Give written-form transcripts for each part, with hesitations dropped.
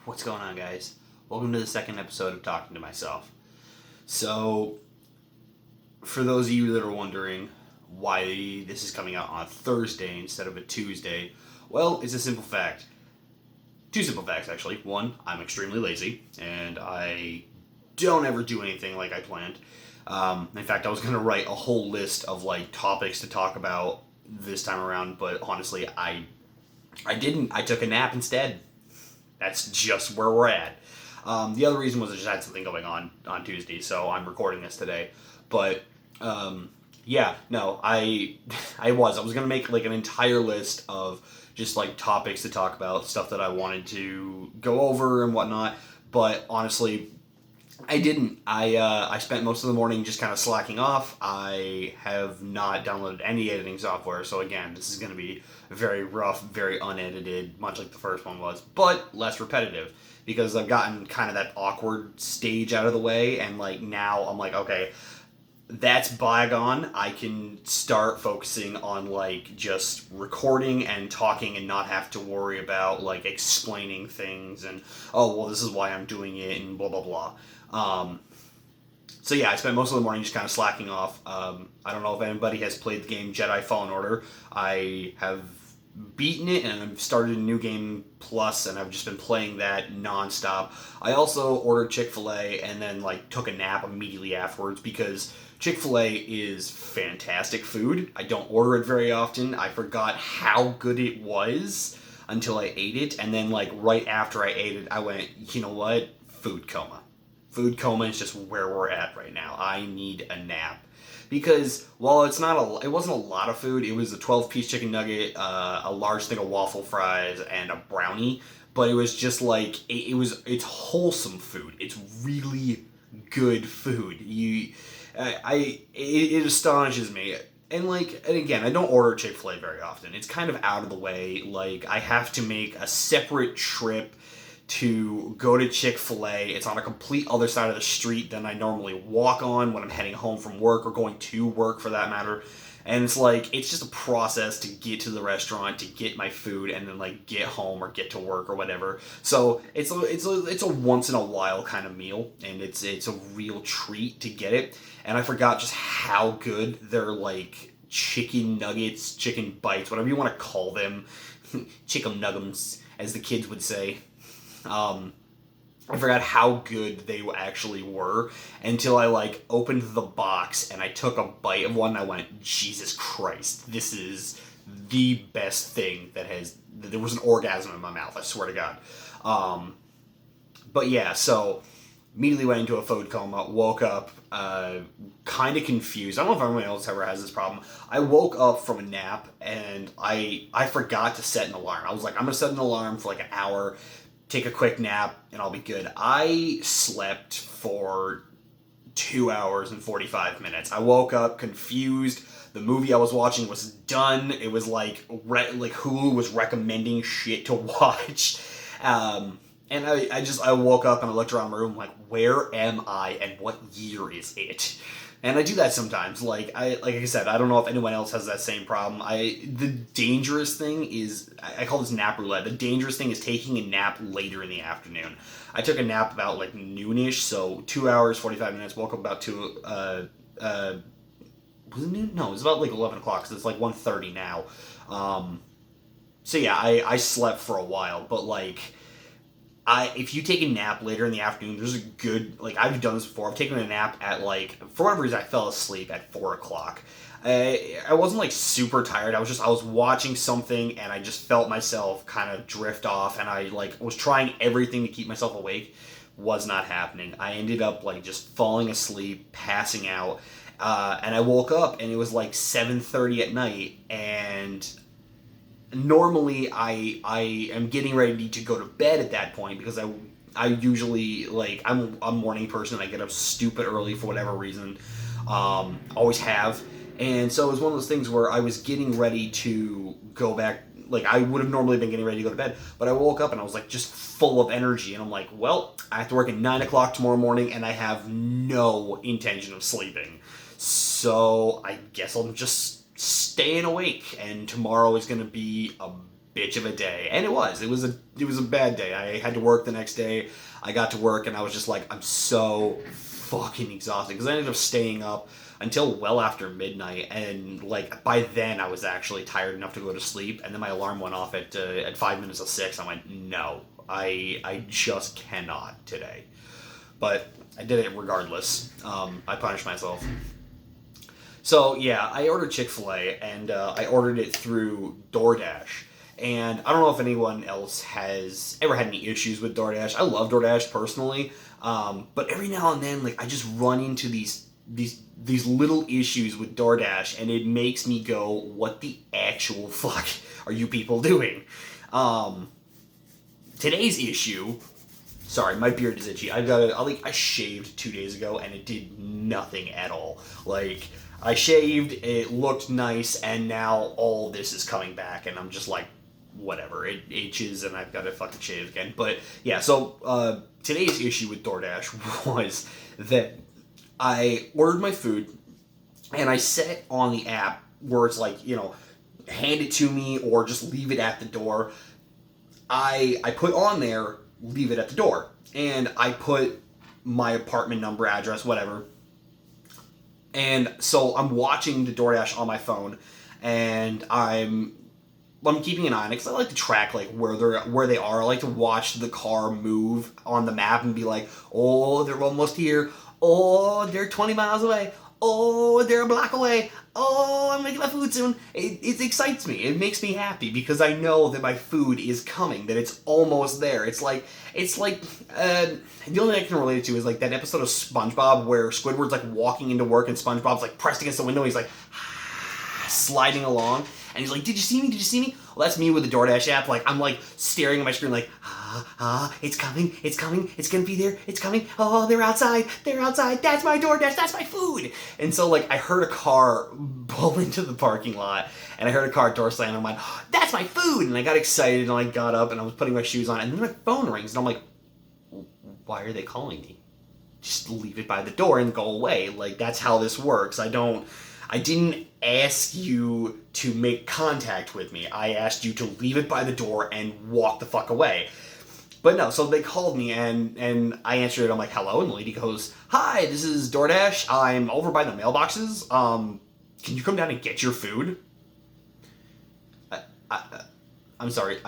What's going on, guys? Welcome to the second episode of Talking to Myself. So, for those of you that are wondering why this is coming out on a Thursday instead of a Tuesday, well, it's a simple fact. Two simple facts, actually. One, I'm extremely lazy, and I don't ever do anything like I planned. In fact, I was going to write a whole list of topics to talk about this time around, but honestly, I didn't. I took a nap instead. That's just where we're at. The other reason was I just had something going on Tuesday, so I'm recording this today. But yeah, no, I was gonna make an entire list of just topics to talk about, stuff that I wanted to go over and whatnot. But honestly, I didn't. I spent most of the morning just kind of slacking off. I have not downloaded any editing software, so again, this is going to be very rough, very unedited, much like the first one was, but less repetitive because I've gotten kind of that awkward stage out of the way, and now I'm okay, that's bygone. I can start focusing on just recording and talking and not have to worry about explaining things and, oh well, this is why I'm doing it and blah blah blah. So yeah, I spent most of the morning just kind of slacking off. I don't know if anybody has played the game Jedi Fallen Order. I have beaten it, and I've started a new game plus, and I've just been playing that nonstop. I also ordered Chick-fil-A and then took a nap immediately afterwards because Chick-fil-A is fantastic food. I don't order it very often. I forgot how good it was until I ate it, and then right after I ate it, I went, you know what? Food coma. Food coma is just where we're at right now. I need a nap. Because while it wasn't a lot of food. It was a 12-piece chicken nugget, a large thing of waffle fries, and a brownie. But it was just it's wholesome food. It's really good food. It astonishes me. And again, I don't order Chick-fil-A very often. It's kind of out of the way. I have to make a separate trip to go to Chick-fil-A. It's on a complete other side of the street than I normally walk on when I'm heading home from work or going to work for that matter. And it's just a process to get to the restaurant, to get my food, and then get home or get to work or whatever. So it's a once in a while kind of meal, and it's a real treat to get it. And I forgot just how good their chicken nuggets, chicken bites, whatever you want to call them, chicken nuggums, as the kids would say. I forgot how good they actually were until I opened the box and I took a bite of one and I went, Jesus Christ, this is the best thing there was an orgasm in my mouth, I swear to God. But yeah, so immediately went into a food coma, woke up, kind of confused. I don't know if everyone else ever has this problem. I woke up from a nap and I forgot to set an alarm. I was I'm going to set an alarm for an hour, take a quick nap, and I'll be good. I slept for 2 hours and 45 minutes. I woke up confused. The movie I was watching was done. It was Hulu was recommending shit to watch. And I woke up and I looked around my room where am I and what year is it? And I do that sometimes. Like I said, I don't know if anyone else has that same problem. The dangerous thing is, I call this nap roulette. The dangerous thing is taking a nap later in the afternoon. I took a nap about noonish, so 2 hours, 45 minutes. Woke up about was it noon? No, it was about 11 o'clock, because it's 1:30 now. So yeah, I slept for a while, but if you take a nap later in the afternoon, there's a good, I've done this before. I've taken a nap at, for whatever reason, I fell asleep at 4 o'clock. I wasn't, super tired. I was watching something, and I just felt myself kind of drift off, and I, was trying everything to keep myself awake. Was not happening. I ended up, just falling asleep, passing out, and I woke up, and it was, 7:30 at night, and normally I am getting ready to go to bed at that point because I usually I'm a morning person. I get up stupid early for whatever reason, always have, and so it was one of those things where I was getting ready to go back. I would have normally been getting ready to go to bed, but I woke up and I was just full of energy, and I'm well, I have to work at 9 o'clock tomorrow morning, and I have no intention of sleeping, so I guess I'll just staying awake, and tomorrow is going to be a bitch of a day, and it was a bad day. I had to work the next day. I got to work and I was just like, I'm so fucking exhausted because I ended up staying up until well after midnight, and like by then I was actually tired enough to go to sleep, and then my alarm went off at 5 minutes of 6. I went, no, I just cannot today, but I did it regardless. I punished myself. So yeah, I ordered Chick-fil-A, and I ordered it through DoorDash. And I don't know if anyone else has ever had any issues with DoorDash. I love DoorDash personally, but every now and then, like I just run into these little issues with DoorDash, and it makes me go, "What the actual fuck are you people doing?" Today's issue. Sorry, my beard is itchy. I shaved 2 days ago, and it did nothing at all. Like, I shaved, it looked nice, and now all this is coming back, and I'm just like, whatever. It itches, and I've got to fucking shave again. But yeah, so today's issue with DoorDash was that I ordered my food, and I set on the app where it's like, hand it to me or just leave it at the door. I put on there, leave it at the door. And I put my apartment number, address, whatever. And so I'm watching the DoorDash on my phone, and I'm keeping an eye on it because I like to track like where they are. I like to watch the car move on the map and be like, oh, they're almost here. Oh, they're 20 miles away. Oh, they're a block away. Oh, I'm gonna get my food soon. It excites me. It makes me happy because I know that my food is coming, that it's almost there. It's like the only thing I can relate it to is like that episode of SpongeBob where Squidward's like walking into work and SpongeBob's like pressed against the window. He's like sliding along. And he's like, did you see me? Did you see me? Well, that's me with the DoorDash app. Like, I'm like staring at my screen like, it's coming, it's coming, it's gonna be there, it's coming. Oh, they're outside, that's my DoorDash, that's my food. And so, like, I heard a car pull into the parking lot, and I heard a car door slam, and I'm like, that's my food. And I got excited, and I got up, and I was putting my shoes on, and then my phone rings, and I'm like, why are they calling me? Just leave it by the door and go away. Like, that's how this works. I didn't ask you to make contact with me. I asked you to leave it by the door and walk the fuck away. But no, so they called me, and I answered it. I'm like, hello, and the lady goes, hi, this is DoorDash. I'm over by the mailboxes. Can you come down and get your food? I'm sorry.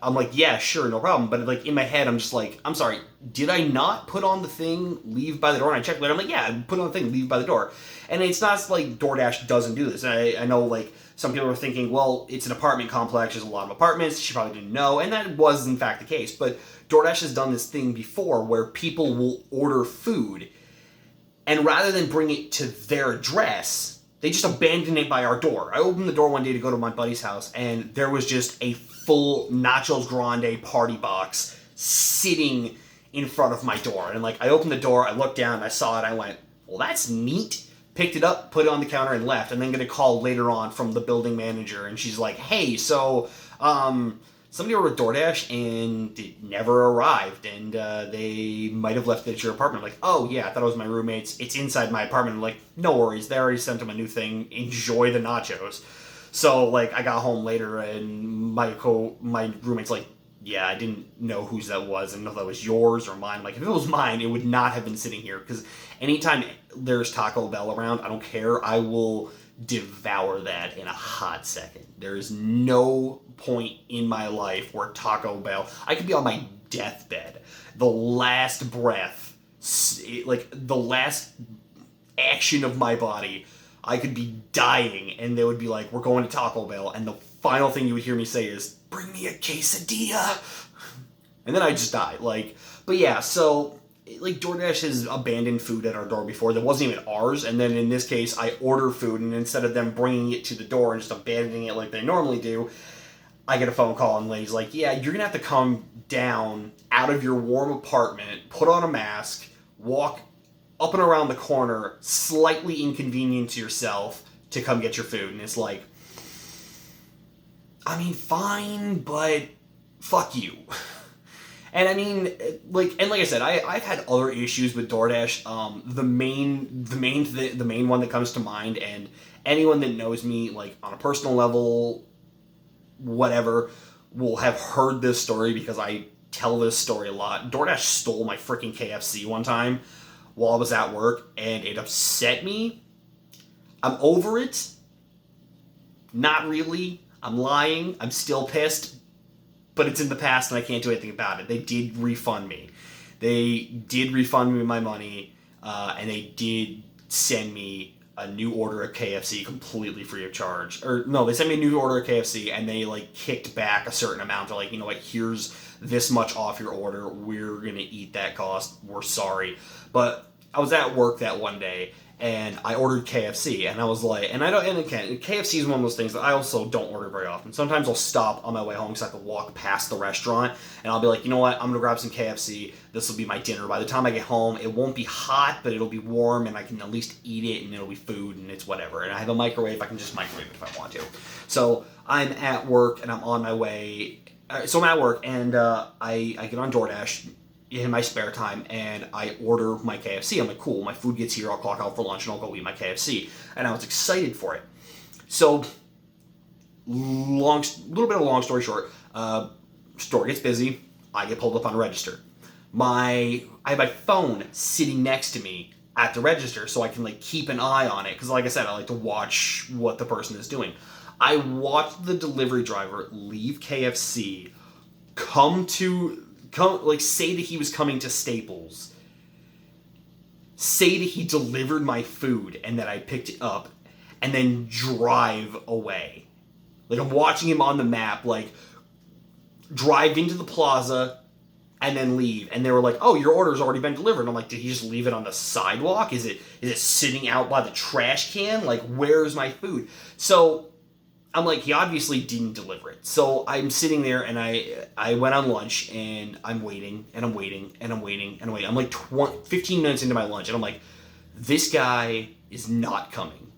I'm like, yeah, sure, no problem. But like in my head, I'm just like, I'm sorry, did I not put on the thing, leave by the door? And I checked later. I'm like, yeah, I put on the thing, leave by the door. And it's not like DoorDash doesn't do this. I know like some people are thinking, well, it's an apartment complex. There's a lot of apartments. She probably didn't know. And that was in fact the case. But DoorDash has done this thing before where people will order food, and rather than bring it to their address, they just abandon it by our door. I opened the door one day to go to my buddy's house, and there was just a full Nachos Grande party box sitting in front of my door. And like, I opened the door, I looked down, I saw it, I went, well, that's neat. Picked it up, put it on the counter, and left. And then going to call later on from the building manager, and she's like, hey, so somebody ordered DoorDash and it never arrived, and they might have left it at your apartment. I'm like, oh yeah, I thought it was my roommate's. It's inside my apartment. I'm like, no worries, they already sent him a new thing. Enjoy the nachos. So like, I got home later, and my roommate's like, yeah, I didn't know whose that was. I didn't know if that was yours or mine. I'm like, if it was mine, it would not have been sitting here, because anytime there's Taco Bell around, I don't care, I will devour that in a hot second. There is no point in my life where Taco Bell, I could be on my deathbed, the last breath, like the last action of my body, I could be dying, and they would be like, we're going to Taco Bell, and the final thing you would hear me say is, bring me a quesadilla, and then I just die. Like, but yeah, so like DoorDash has abandoned food at our door before that wasn't even ours, and then in this case I order food, and instead of them bringing it to the door and just abandoning it like they normally do, I get a phone call, and the lady's like, yeah, you're gonna have to come down out of your warm apartment, put on a mask, walk up and around the corner, slightly inconvenience yourself to come get your food. And it's like, I mean, fine, but fuck you. And I mean, like I said, I've had other issues with DoorDash. The main one that comes to mind, and anyone that knows me, like on a personal level, whatever will have heard this story because I tell this story a lot. DoorDash stole my freaking KFC one time while I was at work, and it upset me. I'm over it. Not really. I'm lying. I'm still pissed. But it's in the past and I can't do anything about it. They did refund me. They did refund me my money, and they did send me a new order of KFC completely free of charge. Or no, they sent me a new order of KFC and they like kicked back a certain amount. They're like, you know what, here's this much off your order. We're going to eat that cost. We're sorry. But I was at work that one day and I ordered KFC and I was like, and again, KFC is one of those things that I also don't order very often. Sometimes I'll stop on my way home because I have to walk past the restaurant and I'll be like, you know what, I'm going to grab some KFC. This will be my dinner. By the time I get home, it won't be hot, but it'll be warm and I can at least eat it and it'll be food and it's whatever. And I have a microwave. I can just microwave it if I want to. So I'm at work and I'm on my way. So I'm at work and I get on DoorDash in my spare time and I order my KFC. I'm like, cool, my food gets here, I'll clock out for lunch and I'll go eat my KFC. And I was excited for it. So, little bit of a long story short, store gets busy, I get pulled up on a register. I have my phone sitting next to me at the register so I can like keep an eye on it. Because like I said, I like to watch what the person is doing. I watched the delivery driver leave KFC, say that he was coming to Staples, say that he delivered my food and that I picked it up, and then drive away. Like, I'm watching him on the map, like, drive into the plaza and then leave. And they were like, oh, your order's already been delivered. And I'm like, did he just leave it on the sidewalk? Is it sitting out by the trash can? Like, where's my food? So I'm like, he obviously didn't deliver it. So I'm sitting there and I went on lunch and I'm waiting and I'm waiting and I'm waiting and I'm waiting. I'm like 15 minutes into my lunch and I'm like, this guy is not coming.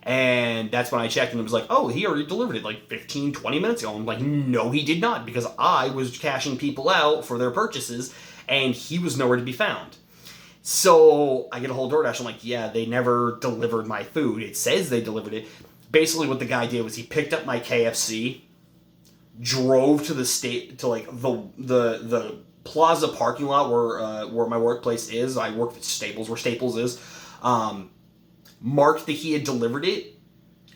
And that's when I checked and it was like, oh, he already delivered it like 15, 20 minutes ago. I'm like, no, he did not, because I was cashing people out for their purchases and he was nowhere to be found. So I get a hold of DoorDash. I'm like, yeah, they never delivered my food. It says they delivered it. Basically, what the guy did was he picked up my KFC, drove to the plaza parking lot where my workplace is. I work at Staples, where Staples is. Marked that he had delivered it,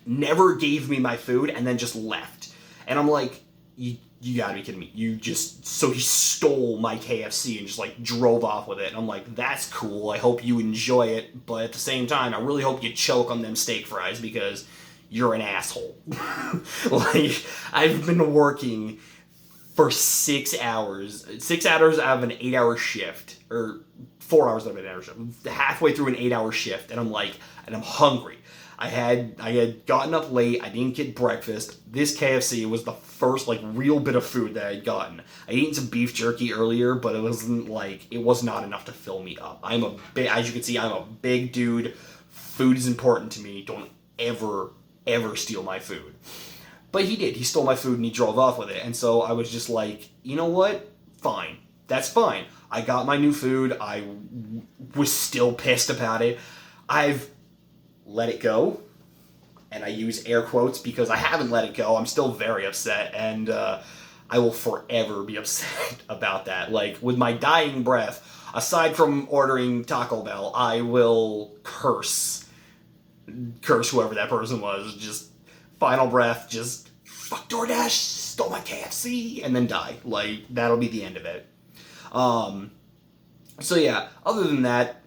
never gave me my food, and then just left. And I'm like, you gotta be kidding me. So he stole my KFC and just like drove off with it. And I'm like, that's cool. I hope you enjoy it. But at the same time, I really hope you choke on them steak fries because you're an asshole. Like, I've been working for 6 hours. 6 hours out of an 8-hour shift. Or 4 hours out of an 8-hour shift. Halfway through an 8-hour shift. And I'm hungry. I had gotten up late. I didn't get breakfast. This KFC was the first like real bit of food that I'd gotten. I eaten some beef jerky earlier, but it was not enough to fill me up. As you can see, I'm a big dude. Food is important to me. Don't ever steal my food. But he did. He stole my food and he drove off with it. And so I was just like, you know what? Fine. That's fine. I got my new food. I was still pissed about it. I've let it go, and I use air quotes because I haven't let it go. I'm still very upset, and I will forever be upset about that. Like, with my dying breath, aside from ordering Taco Bell, I will curse whoever that person was. Just final breath, just fuck DoorDash, stole my KFC, and then die. Like, that'll be the end of it. So yeah, other than that,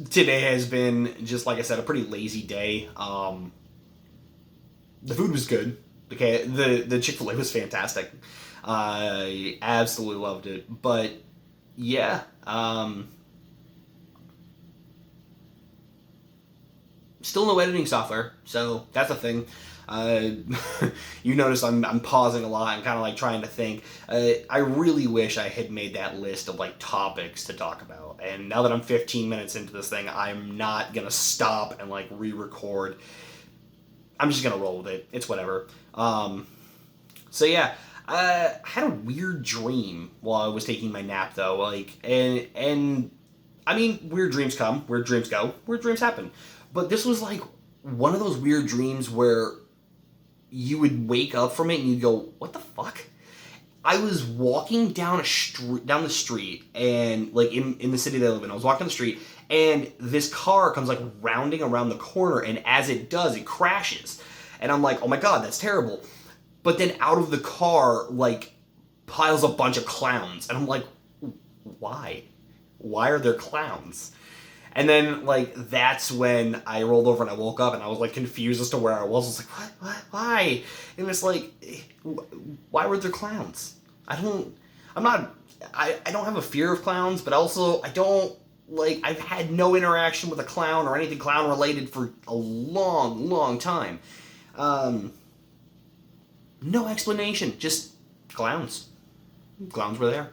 today has been, just like I said, a pretty lazy day. The food was good. Okay, the Chick-fil-A was fantastic. I absolutely loved it. But yeah, still no editing software, so that's a thing. You notice I'm pausing a lot and kind of like trying to think. I really wish I had made that list of like topics to talk about. And now that I'm 15 minutes into this thing, I'm not gonna stop and like re-record. I'm just gonna roll with it. It's whatever. So yeah, I had a weird dream while I was taking my nap though. Like, and I mean, weird dreams come, weird dreams go, weird dreams happen. But this was like one of those weird dreams where you would wake up from it and you'd go, what the fuck? I was walking down down the street, and like in the city that I live in, I was walking down the street, and this car comes like rounding around the corner, and as it does, it crashes. And I'm like, oh my god, that's terrible. But then out of the car, like, piles a bunch of clowns. And I'm like, why? Why are there clowns? And then, like, that's when I rolled over and I woke up and I was, like, confused as to where I was. I was like, what? Why? And it's like, why were there clowns? I don't have a fear of clowns, but also I don't, like, I've had no interaction with a clown or anything clown related for a long, long time. No explanation, just clowns. Clowns were there.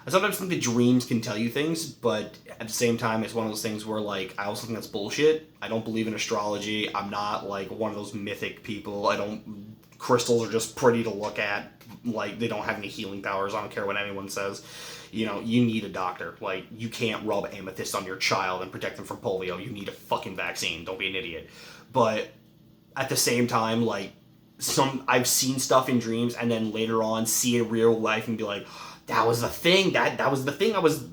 I sometimes think that dreams can tell you things, but at the same time, it's one of those things where, like, I also think that's bullshit. I don't believe in astrology. I'm not, like, one of those mythic people. Crystals are just pretty to look at. Like, they don't have any healing powers. I don't care what anyone says. You know, you need a doctor. Like, you can't rub amethyst on your child and protect them from polio. You need a fucking vaccine. Don't be an idiot. But at the same time, like, I've seen stuff in dreams and then later on see it in real life and be like, that was the thing. That was the thing I was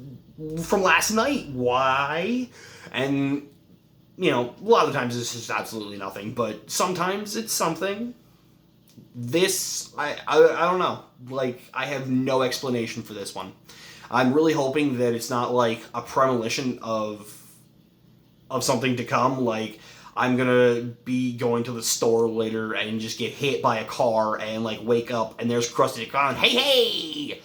from last night. Why? And, you know, a lot of the times it's just absolutely nothing, but sometimes it's something. This, I don't know. Like, I have no explanation for this one. I'm really hoping that it's not like a premonition of something to come. Like, I'm gonna be going to the store later and just get hit by a car and, like, wake up and there's Krusty the Clown. Hey!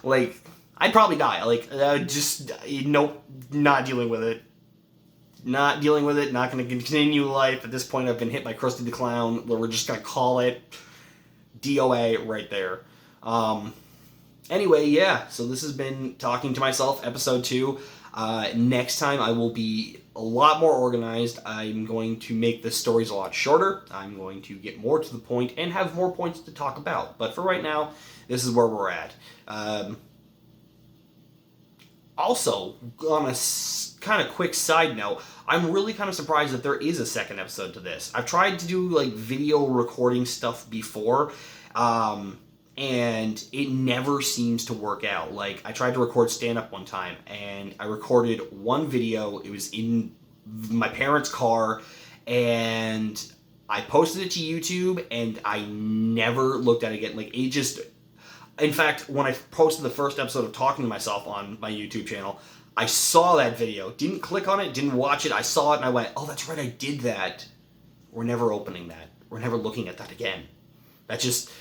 Like, I'd probably die. Like, nope, not dealing with it. Not dealing with it, not gonna continue life. At this point, I've been hit by Krusty the Clown, where we're just gonna call it DOA right there. Anyway, yeah, so this has been Talking to Myself, episode 2. Next time, I will be a lot more organized. I'm going to make the stories a lot shorter. I'm going to get more to the point and have more points to talk about. But for right now, this is where we're at. Also, on a kind of quick side note, I'm really kind of surprised that there is a second episode to this. I've tried to do, like, video recording stuff before, and it never seems to work out. Like, I tried to record stand-up one time, and I recorded one video. It was in my parents' car, and I posted it to YouTube, and I never looked at it again. Like, it just... In fact, when I posted the first episode of Talking to Myself on my YouTube channel, I saw that video, didn't click on it, didn't watch it, I saw it, and I went, oh, that's right, I did that. We're never opening that. We're never looking at that again. That just...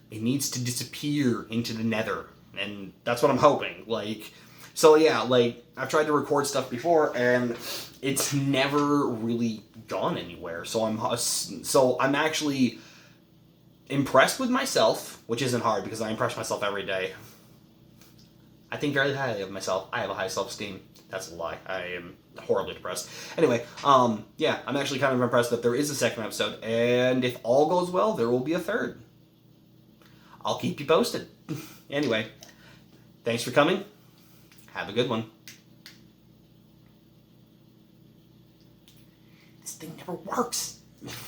It needs to disappear into the nether, and that's what I'm hoping. Like, so yeah, like, I've tried to record stuff before, and it's never really gone anywhere. So I'm actually impressed with myself, which isn't hard because I impress myself every day. I think very highly of myself. I have a high self-esteem. That's a lie. I am horribly depressed. Anyway, yeah, I'm actually kind of impressed that there is a second episode, and if all goes well, there will be a third. I'll keep you posted. Anyway, thanks for coming. Have a good one. This thing never works.